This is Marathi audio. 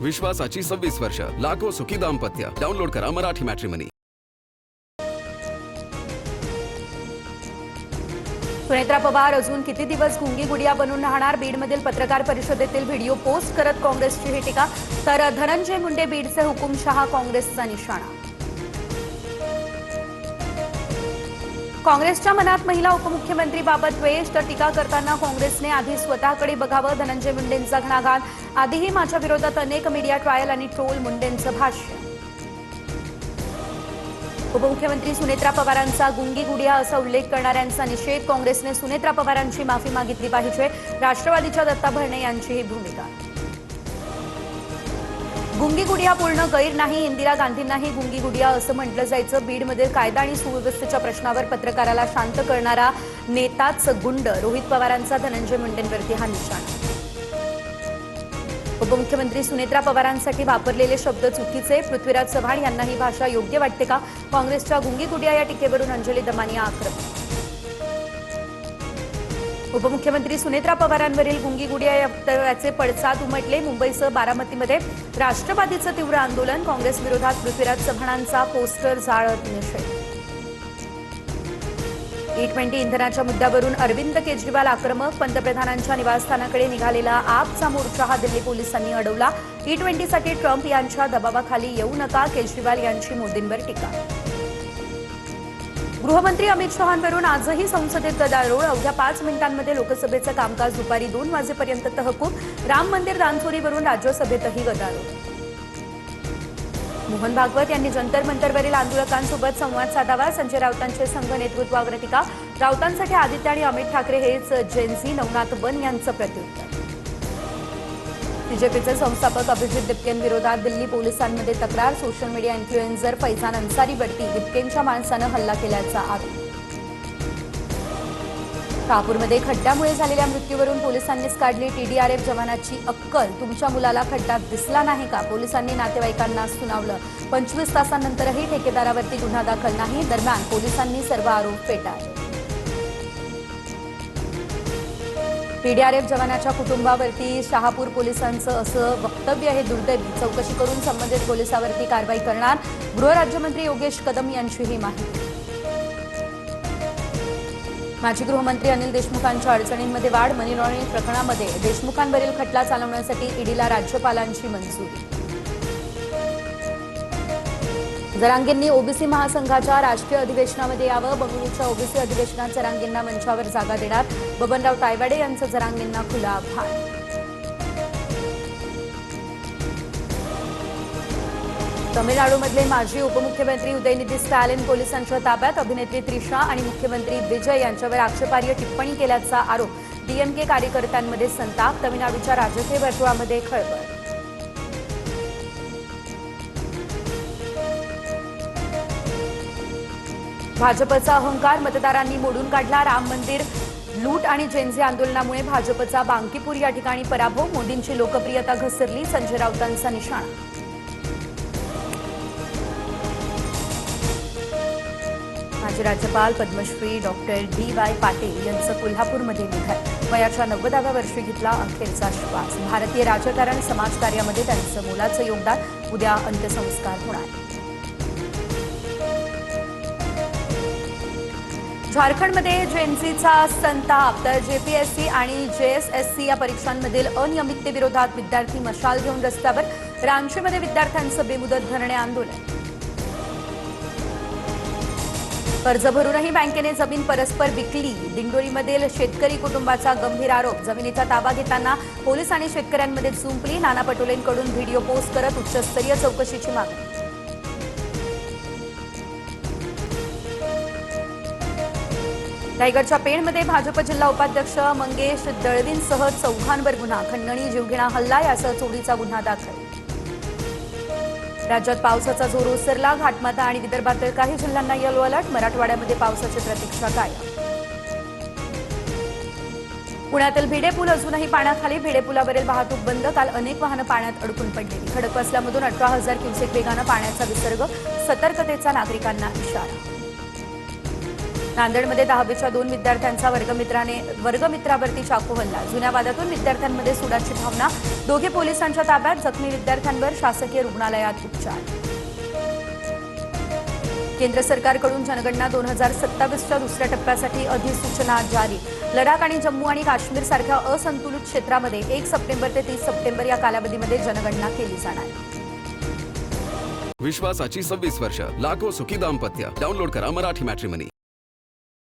विश्वासाची 26 वर्ष, लाखो सुखी दाम्पत्य. डाउनलोड करा मराठी मॅट्रिमनी. सुनेत्रा पवार अजून किती दिवस गुंगी गुडिया बनून राहणार? बीडमधील पत्रकार परिषदेतील व्हिडिओ पोस्ट करत काँग्रेसची ही टीका. तर धनंजय मुंडे बीडचे हुकुमशहा, काँग्रेसचा निशाणा. काँग्रेसच्या मनात महिला उपमुख्यमंत्रीबाबत द्वेष, तर टीका करताना काँग्रेसने आधी स्वतःकडे बघावं, धनंजय मुंडेंचा घणाघात. आधीही माझ्या विरोधात अनेक मीडिया ट्रायल आणि ट्रोल, मुंडेंचं भाष्य. उपमुख्यमंत्री सुनेत्रा पवारांचा गुंगी गुडिया असा उल्लेख करणाऱ्यांचा निषेध. काँग्रेसने सुनेत्रा पवारांची माफी मागितली पाहिजे. राष्ट्रवादीच्या दत्ता भरणे यांची ही भूमिका. गुंगी गुडिया पूर्ण गैर नाही, इंदिरा गांधींनाही गुंगी गुडिया असं म्हटलं जायचं. बीडमधील कायदा आणि सुव्यवस्थेच्या प्रश्नावर पत्रकाराला शांत करणारा नेताच गुंड, रोहित पवारांचा धनंजय मुंडेंवरती हा निशाणा. उपमुख्यमंत्री सुनेत्रा पवारांसाठी वापरलेले शब्द चुकीचे, पृथ्वीराज चव्हाण यांना ही भाषा योग्य वाटते का? काँग्रेसच्या गुंगी गुडिया या टीकेवरून अंजली दमानिया आक्रमक. उपमुख्यमंत्री सुनेत्रा पवारांवरील गुंगी गुडिया या वक्तव्याचे पडसाद उमटले. मुंबईसह बारामतीमध्ये राष्ट्रवादीचं तीव्र आंदोलन. काँग्रेस विरोधात पृथ्वीराज चव्हाणांचा पोस्टर जाळत निषेध. E20 इंधनाच्या मुद्द्यावरून अरविंद केजरीवाल आक्रमक. पंतप्रधानांच्या निवासस्थानाकडे निघालेला आपचा मोर्चा हा दिल्ली पोलिसांनी अडवला. E20 साठी ट्रम्प यांच्या दबावाखाली येऊ नका, केजरीवाल यांची मोदींवर टीका. गृहमंत्री अमित शहांवरून आजही संसदेत गदारोळ. अवघ्या 5 मिनिटांमध्ये लोकसभेचं कामकाज दुपारी 2 वाजेपर्यंत तहकूब. राम मंदिर दानचोरीवरून राज्यसभेतही गदारोळ. मोहन भागवत यांनी जंतर मंतरवरील आंदोलकांसोबत संवाद साधावा. संजय राऊतांचे संघ नेतृत्वावर टीका. राऊतांसाठी आदित्य आणि अमित ठाकरे हेच जेनझी. नवनाथ बन यांचं प्रत्युत्तर. बीजेपीचे संस्थापक अभिजित दिपकेंविरोधात दिल्ली पोलिसांमध्ये तक्रार. सोशल मीडिया इन्फ्लुएन्सर फैजान अन्सारीवरती दिपकेंच्या माणसानं हल्ला केल्याचा आरोप. शहापूरमध्ये खड्ड्यामुळे झालेल्या मृत्यूवरून पोलिसांनीच काढली TDRF जवानाची अक्कल. तुमच्या मुलाला खड्ड्यात दिसला नाही का? पोलिसांनी नातेवाईकांना सुनावलं. 25 तासांनंतरही ठेकेदारावरती गुन्हा दाखल नाही. दरम्यान पोलिसांनी सर्व आरोप फेटाळले. TDRF जवानाच्या कुटुंबावरती शहापूर पोलिसांचं असं वक्तव्य हे दुर्दैवी. चौकशी करून संबंधित पोलिसावरती कारवाई करणार. गृहराज्यमंत्री योगेश कदम यांची ही माहिती. माजी गृहमंत्री अनिल देशमुखांच्या अडचणींमध्ये वाढ. मनी लॉन्ड्रिंग प्रकरणामध्ये देशमुखांवरील खटला चालवण्यासाठी ईडीला राज्यपालांची मंजुरी. जरांगेंनी ओबीसी महासंघाच्या राष्ट्रीय अधिवेशनामध्ये यावं. बंगळुरूच्या ओबीसी अधिवेशनात जरांगेंना मंचावर जागा देणार. बबनराव तायवाडे यांचं जरांगेंना खुलं आव्हान. तमिळनाडूमधले माजी उपमुख्यमंत्री उदयनिधी स्टॅलिन पोलिसांच्या ताब्यात. अभिनेत्री त्रिशा आणि मुख्यमंत्री विजय यांच्यावर आक्षेपार्ह टिप्पणी केल्याचा आरोप. DMK कार्यकर्त्यांमध्ये संताप. तमिळनाडूच्या राजकीय वर्तुळामध्ये खळबळ. भाजपचा अहंकार मतदारांनी मोडून काढला. राम मंदिर लूट आणि जेनझी आंदोलनामुळे भाजपचा बांकीपूर या ठिकाणी पराभव. मोदींची लोकप्रियता घसरली. संजय राऊतांचा निशाणा. माजी राज्यपाल पद्मश्री डॉक्टर DY पाटील यांचं कोल्हापूरमध्ये निधन. वयाच्या 90व्या वर्षी घेतला अखेरचा श्वास. भारतीय राजकारण समाजकार्यामध्ये त्यांचं मोलाचं योगदान. उद्या अंत्यसंस्कार होणार. झारखंडमध्ये जेनझीचा संताप. तर JPSC आणि JSSC या परीक्षांमधील अनियमिततेविरोधात विद्यार्थी मशाल घेऊन रस्त्यावर. रांचीमध्ये विद्यार्थ्यांचं बेमुदत धरणे आंदोलन. कर्ज भरूनही बँकेने जमीन परस्पर विकली. दिंडोरीमधील शेतकरी कुटुंबाचा गंभीर आरोप. जमिनीचा ताबा घेताना पोलीस आणि शेतकऱ्यांमध्ये जुंपली. नाना पटोलेंकडून व्हिडिओ पोस्ट करत उच्चस्तरीय चौकशीची मागणी. रायगडच्या पेणमध्ये भाजप जिल्हा उपाध्यक्ष मंगेश दळवींसह 4 गुन्हा. खंडणी, जीवघेणा हल्ला यासह चोरीचा गुन्हा दाखल. राज्यात पावसाचा जोर ओसरला. घाटमाता आणि विदर्भातील काही जिल्ह्यांना येलो अलर्ट. मराठवाड्यामध्ये पावसाची प्रतीक्षा कायम. पुण्यातील भिडे पूल अजूनही पाण्याखाली. भिडे पुलावरील वाहतूक बंद. काल अनेक वाहनं पाण्यात अडकून पडलेली. खडकवासल्यामधून 18,000 क्युसेक वेगानं पाण्याचा विसर्ग. सतर्कतेचा नागरिकांना इशारा. नांदेडमध्ये 10वीच्या 2 विद्यार्थ्यांचा वर्गमित्रावरती चाकू हल्ला. जुन्या वादातून विद्यार्थ्यांमध्ये सुडाची भावना. दोघे पोलिसांच्या ताब्यात. जखमी विद्यार्थ्यांवर शासकीय रुग्णालयात उपचार. केंद्र सरकारकडून जनगणना 2027च्या दुसऱ्या टप्प्यासाठी अधिसूचना जारी. लडाख आणि जम्मू आणि काश्मीर सारख्या असंतुलित क्षेत्रामध्ये 1 सप्टेंबर ते 30 सप्टेंबर या कालावधीमध्ये जनगणना केली जाणार. विश्वासाची 26 वर्ष. लाखो सुखी दाम्पत्य. डाउनलोड करा मराठी मॅट्रिमनी.